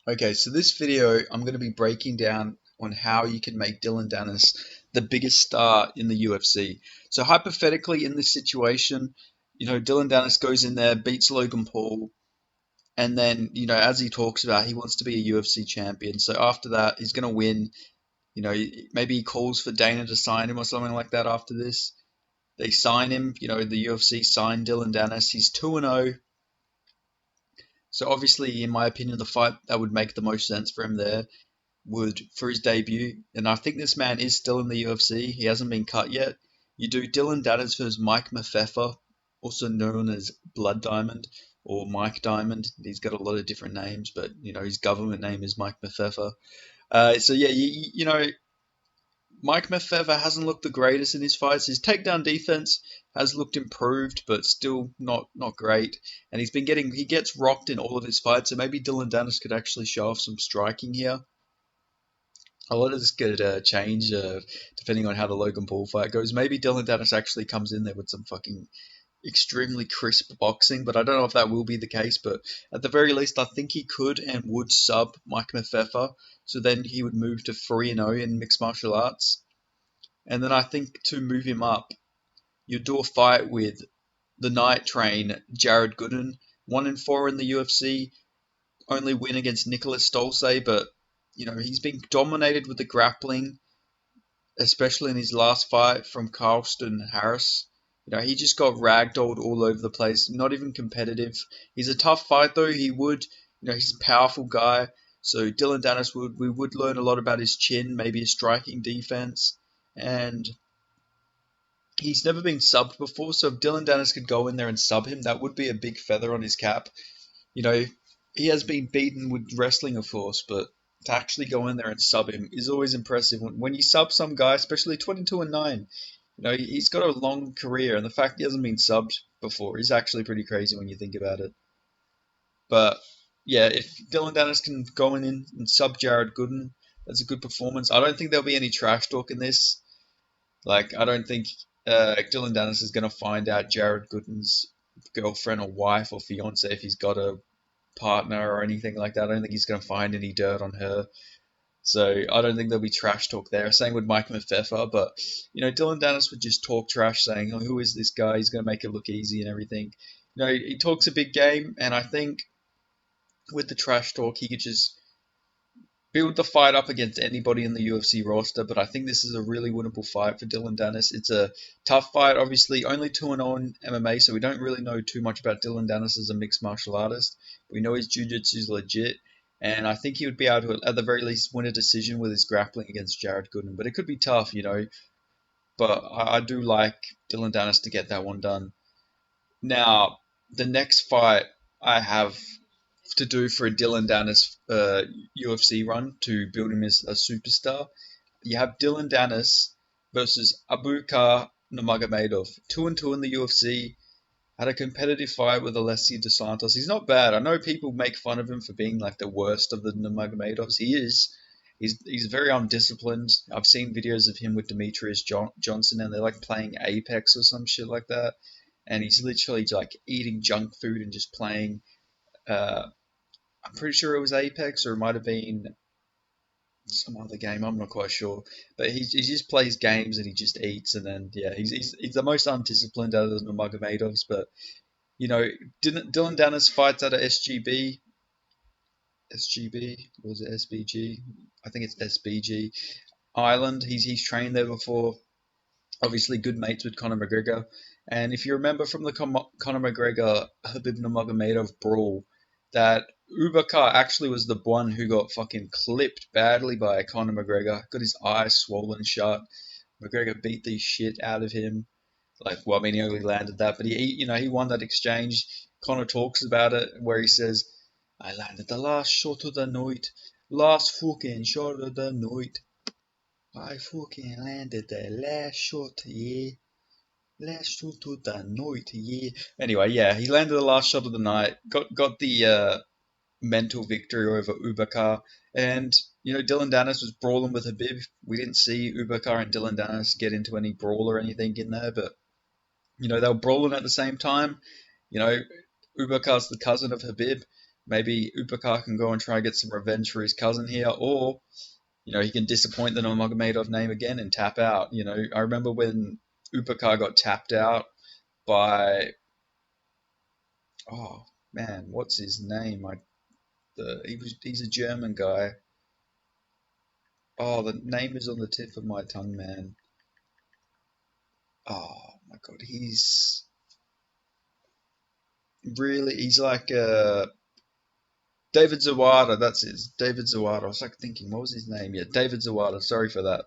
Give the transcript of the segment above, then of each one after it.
Okay, so this video I'm going to be breaking down on how you can make Dillon Danis the biggest star in the UFC. So hypothetically, in this situation, Dillon Danis goes in there, beats Logan Paul, and then, as he talks about, he wants to be a UFC champion. So after that, he's going to win. Maybe he calls for Dana to sign him or something like that after this. They sign him, the UFC signed Dillon Danis. He's 2-0. So obviously, in my opinion, the fight that would make the most sense for him there would for his debut, and I think this man is still in the UFC. He hasn't been cut yet. You do Dillon Danis versus Mike Mafefa, also known as Blood Diamond or Mike Diamond. He's got a lot of different names, but his government name is Mike Mafefa. So yeah, Mike Mafefa hasn't looked the greatest in his fights. His takedown defense has looked improved, but still not great. And he gets rocked in all of his fights. So maybe Dillon Danis could actually show off some striking here. A lot of this could change depending on how the Logan Paul fight goes. Maybe Dillon Danis actually comes in there with some fucking extremely crisp boxing, but I don't know if that will be the case. But at the very least, I think he could and would sub Mike Mafefa, so then he would move to 3-0 in mixed martial arts. And then I think to move him up, you'd do a fight with the Night Train, Jared Gooden, 1-4 in the UFC, only win against Nicholas Stolze, but he's been dominated with the grappling, especially in his last fight from Carlston Harris. He just got ragdolled all over the place, not even competitive. He's a tough fight though. He's a powerful guy. So Dillon Danis we would learn a lot about his chin, maybe his striking defense, and he's never been subbed before. So if Dillon Danis could go in there and sub him, that would be a big feather on his cap. You know, he has been beaten with wrestling, of course, but to actually go in there and sub him is always impressive. When you sub some guy, especially 22-9, he's got a long career, and the fact he hasn't been subbed before is actually pretty crazy when you think about it. But yeah, if Dillon Danis can go in and sub Jared Gooden, that's a good performance. I don't think there'll be any trash talk in this. Like, I don't think Dillon Danis is going to find out Jared Gooden's girlfriend or wife or fiance if he's got a partner or anything like that. I don't think he's going to find any dirt on her. So I don't think there'll be trash talk there. Same with Mike Mafefa, but Dillon Danis would just talk trash, saying, "Oh, who is this guy? He's going to make it look easy and everything." He talks a big game, and I think with the trash talk, he could just build the fight up against anybody in the UFC roster. But I think this is a really winnable fight for Dillon Danis. It's a tough fight, obviously, only 2-0 in MMA, so we don't really know too much about Dillon Danis as a mixed martial artist. We know his jiu-jitsu is legit, and I think he would be able to, at the very least, win a decision with his grappling against Jared Gooden. But it could be tough, But I do like Dillon Danis to get that one done. Now, the next fight I have to do for a Dillon Danis UFC run to build him as a superstar. You have Dillon Danis versus Abubakar Nurmagomedov, 2-2 in the UFC. Had a competitive fight with Alessi Dos Santos. He's not bad. I know people make fun of him for being like the worst of the Nurmagomedovs. He is. He's very undisciplined. I've seen videos of him with Demetrius Johnson, and they're like playing Apex or some shit like that. And he's literally like eating junk food and just playing. I'm pretty sure it was Apex, or it might have been some other game. I'm not quite sure, but he just plays games and he just eats, and then yeah, he's the most undisciplined out of the Nurmagomedovs. But Dillon Danis fights out of SGB, or was it SBG? I think it's SBG Ireland. He's trained there before. Obviously, good mates with Conor McGregor, and if you remember from the Conor McGregor Habib Nurmagomedov brawl, that Ubakar actually was the one who got fucking clipped badly by Conor McGregor. Got his eyes swollen shut. McGregor beat the shit out of him. Like, well, I mean, he only landed that, but he won that exchange. Conor talks about it where he says, "I landed the last shot of the night, last fucking shot of the night. I fucking landed the last shot, yeah." Last shot of the night, yeah. Anyway, yeah, he landed the last shot of the night. Got the mental victory over Ubakar. And, Dillon Danis was brawling with Habib. We didn't see Ubakar and Dillon Danis get into any brawl or anything in there, but, they were brawling at the same time. You know, Ubakar's the cousin of Habib. Maybe Upakar can go and try and get some revenge for his cousin here, or he can disappoint the Nurmagomedov name again and tap out. I remember when Upakar got tapped out by, oh man, what's his name? He's a German guy. Oh, the name is on the tip of my tongue, man. Oh my god, he's like David Zawada. That's it. David Zawada. I was like thinking, what was his name? Yeah, David Zawada. Sorry for that.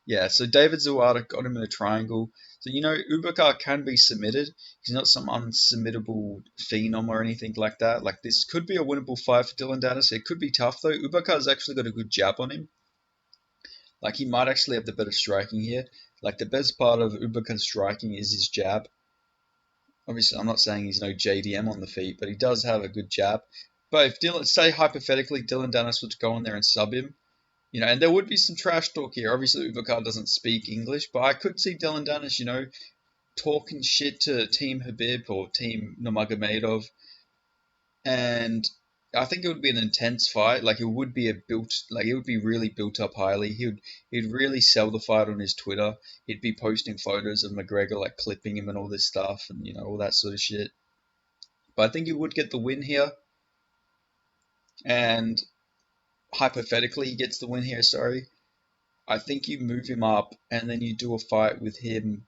Yeah, so David Zawada got him in a triangle. So Ubakar can be submitted. He's not some unsubmittable phenom or anything like that. Like this could be a winnable fight for Dillon Danis. It could be tough though. Ubakar's actually got a good jab on him. Like he might actually have the better striking here. Like the best part of Ubakar's striking is his jab. Obviously, I'm not saying he's no JDM on the feet, but he does have a good jab. But if say hypothetically, Dillon Danis would go in there and sub him, and there would be some trash talk here. Obviously, Ubakar doesn't speak English, but I could see Dillon Danis, talking shit to Team Habib or Team Nurmagomedov, and I think it would be an intense fight. Like it would be it would be really built up highly. He'd really sell the fight on his Twitter. He'd be posting photos of McGregor like clipping him and all this stuff and all that sort of shit. But I think he would get the win here, and hypothetically he gets the win here. Sorry, I think you move him up and then you do a fight with him.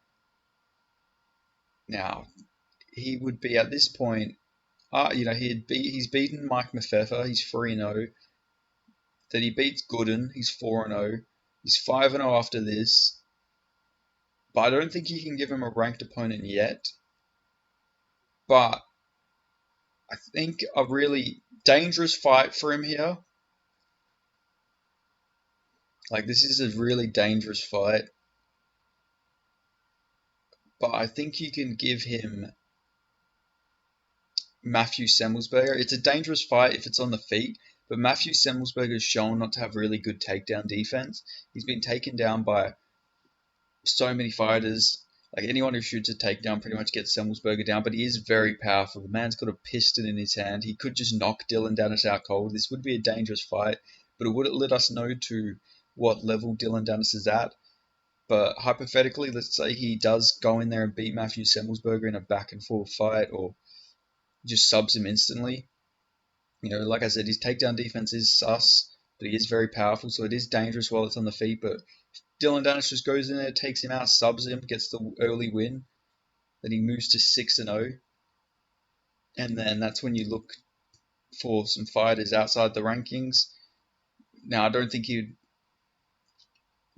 Now he would be at this point. He's beaten Mike Mafefa. He's 3-0. Then he beats Gooden. He's 4-0. He's 5-0 after this. But I don't think you can give him a ranked opponent yet. But I think a really dangerous fight for him here. Like this is a really dangerous fight. But I think you can give him Matthew Semmelsberger. It's a dangerous fight if it's on the feet, but Matthew Semmelsberger is shown not to have really good takedown defense. He's been taken down by so many fighters. Like anyone who shoots a takedown pretty much gets Semmelsberger down, but he is very powerful. The man's got a piston in his hand. He could just knock Dillon Danis out cold. This would be a dangerous fight, but it would let us know to what level Dillon Danis is at. But hypothetically, let's say he does go in there and beat Matthew Semmelsberger in a back and forth fight, or just subs him instantly. Like I said, his takedown defense is sus, but he is very powerful, so it is dangerous while it's on the feet. But Dillon Danis just goes in there, takes him out, subs him, gets the early win. Then he moves to 6-0, and then that's when you look for some fighters outside the rankings. Now, I don't think he'd.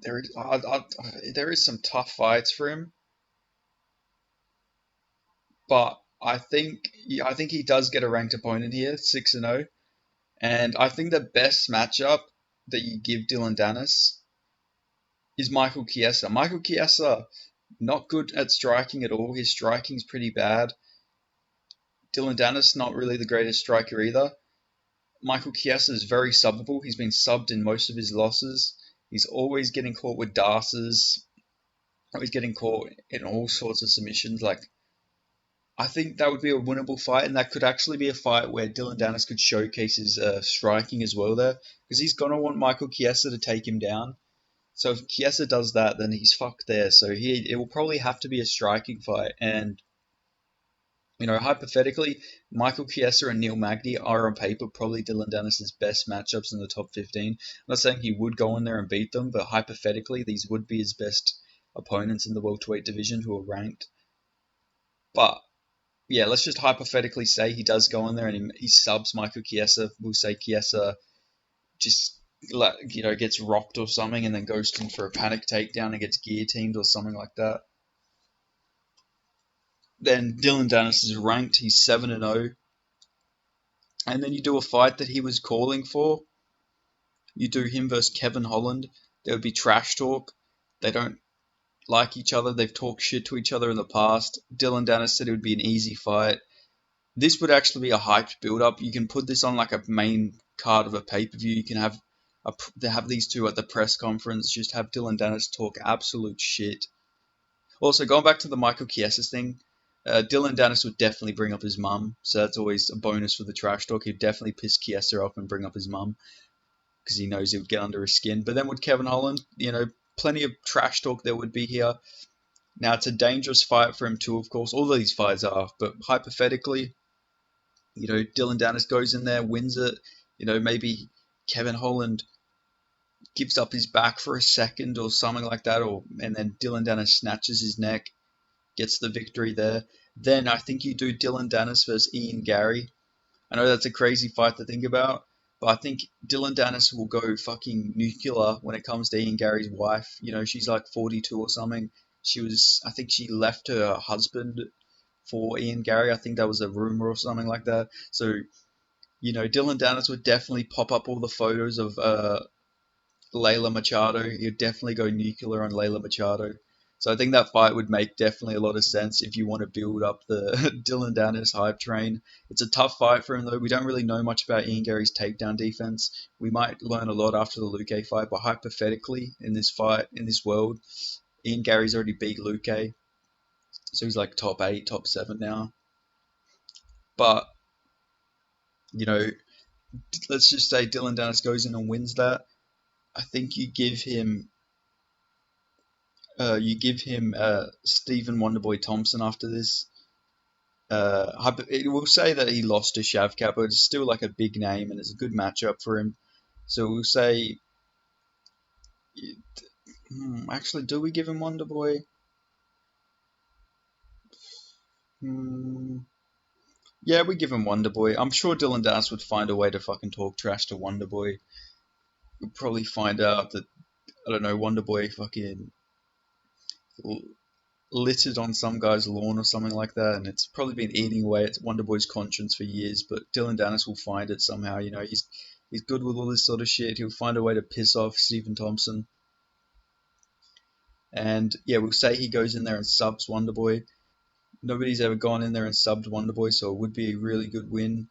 There is some tough fights for him, but I think he does get a ranked opponent here, 6-0. And I think the best matchup that you give Dillon Danis is Michael Chiesa. Michael Chiesa, not good at striking at all. His striking's pretty bad. Dillon Danis, not really the greatest striker either. Michael Chiesa is very subbable. He's been subbed in most of his losses. He's always getting caught with darces. Always getting caught in all sorts of submissions. Like, I think that would be a winnable fight, and that could actually be a fight where Dillon Danis could showcase his striking as well there, because he's gonna want Michael Chiesa to take him down. So if Chiesa does that, then he's fucked there. So it will probably have to be a striking fight, and hypothetically, Michael Chiesa and Neil Magny are on paper probably Dillon Danis' best matchups in the top 15. I'm not saying he would go in there and beat them, but hypothetically, these would be his best opponents in the welterweight division who are ranked. But yeah, let's just hypothetically say he does go in there and he subs Michael Chiesa. We'll say Chiesa just gets rocked or something and then goes in for a panic takedown and gets guillotined or something like that. Then Dillon Danis is ranked. He's 7-0. And then you do a fight that he was calling for. You do him versus Kevin Holland. There would be trash talk. They don't like each other. They've talked shit to each other in the past. Dillon Danis said it would be an easy fight. This would actually be a hyped build-up. You can put this on like a main card of a pay-per-view. You can have these two at the press conference. Just have Dillon Danis talk absolute shit. Also, going back to the Michael Chiesa thing, Dillon Danis would definitely bring up his mum, so that's always a bonus for the trash talk. He'd definitely piss Chiesa off and bring up his mum because he knows he would get under his skin. But then with Kevin Holland, plenty of trash talk there would be here. Now it's a dangerous fight for him too, of course. All these fights are, but hypothetically, Dillon Danis goes in there, wins it. Maybe Kevin Holland gives up his back for a second or something like that, and then Dillon Danis snatches his neck, gets the victory there. Then I think you do Dillon Danis versus Ian Gary. I know that's a crazy fight to think about, but I think Dillon Danis will go fucking nuclear when it comes to Ian Gary's wife. She's like 42 or something. I think she left her husband for Ian Gary. I think that was a rumor or something like that. So, Dillon Danis would definitely pop up all the photos of Layla Machado. He'd definitely go nuclear on Layla Machado. So I think that fight would make definitely a lot of sense if you want to build up the Dillon Danis hype train. It's a tough fight for him though. We don't really know much about Ian Gary's takedown defense. We might learn a lot after the Luque fight, but hypothetically in this fight, in this world, Ian Gary's already beat Luque. So he's like top 8, top 7 now. But, you know, let's just say Dillon Danis goes in and wins that. I think you give him Stephen Wonderboy Thompson after this. It will say that he lost to Shavkat, but it's still like a big name and it's a good matchup for him. So we'll say, actually, do we give him Wonderboy? Hmm, yeah, we give him Wonderboy. I'm sure Dillon Danis would find a way to fucking talk trash to Wonderboy. We'll probably find out that, I don't know, Wonderboy fucking littered on some guy's lawn or something like that, and it's probably been eating away at Wonderboy's conscience for years. But Dillon Danis will find it somehow. He's good with all this sort of shit. He'll find a way to piss off Stephen Thompson, and yeah, we'll say he goes in there and subs Wonderboy. Nobody's ever gone in there and subbed Wonderboy, so it would be a really good win.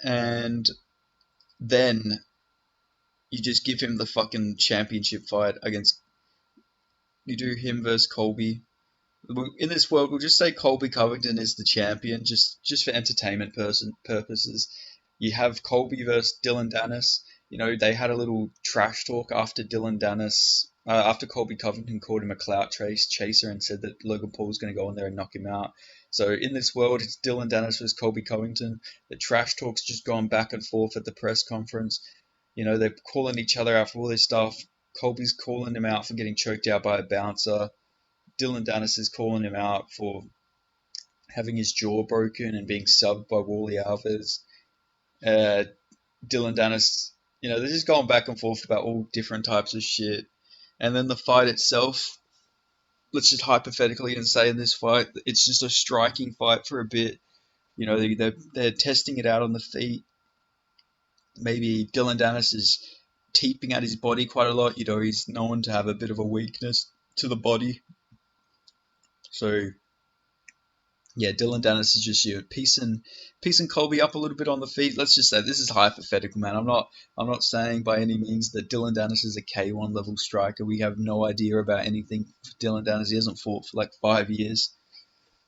And then you just give him the fucking championship fight against. You do him versus Colby. In this world, we'll just say Colby Covington is the champion, just for entertainment purposes. You have Colby versus Dillon Danis. They had a little trash talk after after Colby Covington called him a clout chaser and said that Logan Paul was going to go in there and knock him out. So in this world, it's Dillon Danis versus Colby Covington. The trash talk's just gone back and forth at the press conference. They're calling each other out for all this stuff. Colby's calling him out for getting choked out by a bouncer. Dillon Danis is calling him out for having his jaw broken and being subbed by Wally Alves. Dillon Danis, they're just going back and forth about all different types of shit. And then the fight itself, let's just hypothetically and say in this fight, it's just a striking fight for a bit. They're testing it out on the feet. Maybe Dillon Danis is teeping at his body quite a lot. He's known to have a bit of a weakness to the body. So yeah, Dillon Danis is just piecing Colby up a little bit on the feet. Let's just say this is hypothetical, man. I'm not saying by any means that Dillon Danis is a K1 level striker. We have no idea about anything for Dillon Danis. He hasn't fought for like 5 years.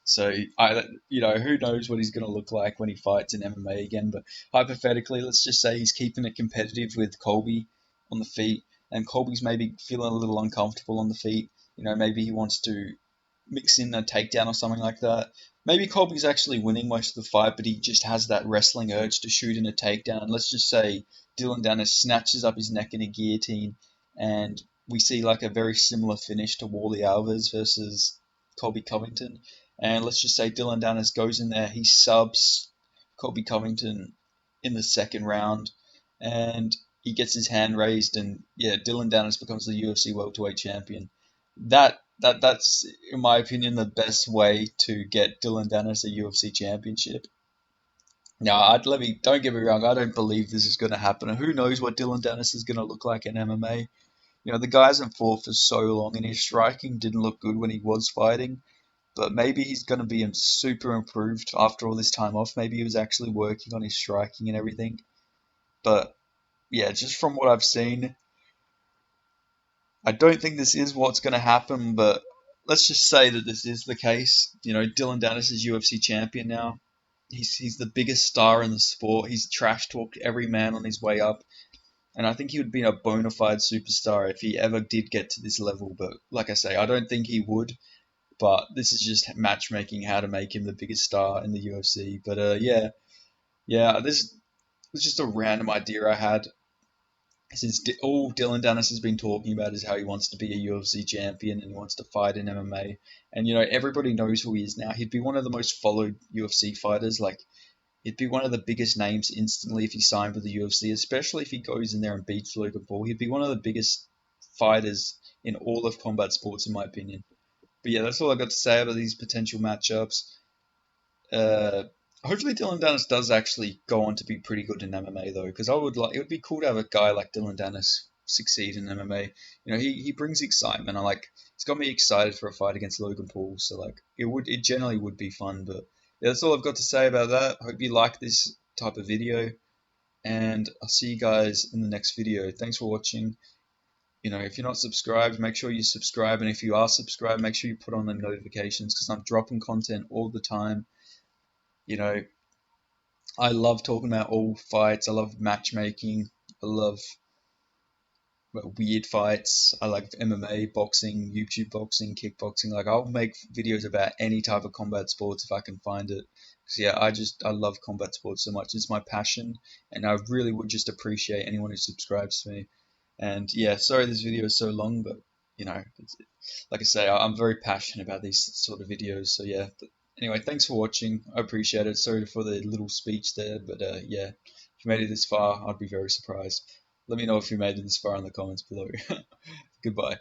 So who knows what he's going to look like when he fights in MMA again. But hypothetically, let's just say he's keeping it competitive with Colby on the feet, and Colby's maybe feeling a little uncomfortable on the feet. Maybe he wants to mix in a takedown or something like that. Maybe Colby's actually winning most of the fight, but he just has that wrestling urge to shoot in a takedown. And let's just say Dillon Danis snatches up his neck in a guillotine, and we see like a very similar finish to Wally Alves versus Colby Covington. And let's just say Dillon Danis goes in there, he subs Colby Covington in the second round, and he gets his hand raised, and yeah, Dillon Danis becomes the UFC welterweight champion. That's in my opinion the best way to get Dillon Danis a UFC championship. Now, don't get me wrong, I don't believe this is going to happen. And who knows what Dillon Danis is going to look like in MMA? The guy hasn't fought for so long, and his striking didn't look good when he was fighting. But maybe he's going to be super improved after all this time off. Maybe he was actually working on his striking and everything. But yeah, just from what I've seen, I don't think this is what's going to happen. But let's just say that this is the case. Dillon Danis is UFC champion now. He's the biggest star in the sport. He's trash talked every man on his way up, and I think he would be a bona fide superstar if he ever did get to this level. But like I say, I don't think he would. But this is just matchmaking how to make him the biggest star in the UFC. But yeah, this was just a random idea I had. Since all Dillon Danis has been talking about is how he wants to be a UFC champion and he wants to fight in MMA. And everybody knows who he is now. He'd be one of the most followed UFC fighters. Like, he'd be one of the biggest names instantly if he signed with the UFC, especially if he goes in there and beats Logan Paul. He'd be one of the biggest fighters in all of combat sports, in my opinion. But yeah, that's all I got to say about these potential matchups. Uh, Hopefully Dylan Dennis does actually go on to be pretty good in MMA though, because it would be cool to have a guy like Dylan Dennis succeed in MMA. He brings excitement. He's got me excited for a fight against Logan Paul. So like it generally would be fun. But yeah, that's all I've got to say about that. Hope you like this type of video, and I'll see you guys in the next video. Thanks for watching. If you're not subscribed, make sure you subscribe, and if you are subscribed, make sure you put on the notifications because I'm dropping content all the time. You know, I love talking about all fights. I love matchmaking. I love weird fights. I like MMA, boxing, YouTube boxing, kickboxing. Like I'll make videos about any type of combat sports if I can find it. So yeah, I love combat sports so much. It's my passion, and I really would just appreciate anyone who subscribes to me. And yeah, sorry this video is so long, but like I say, I'm very passionate about these sort of videos. So yeah. But anyway, thanks for watching. I appreciate it. Sorry for the little speech there, but yeah, if you made it this far, I'd be very surprised. Let me know if you made it this far in the comments below. Goodbye.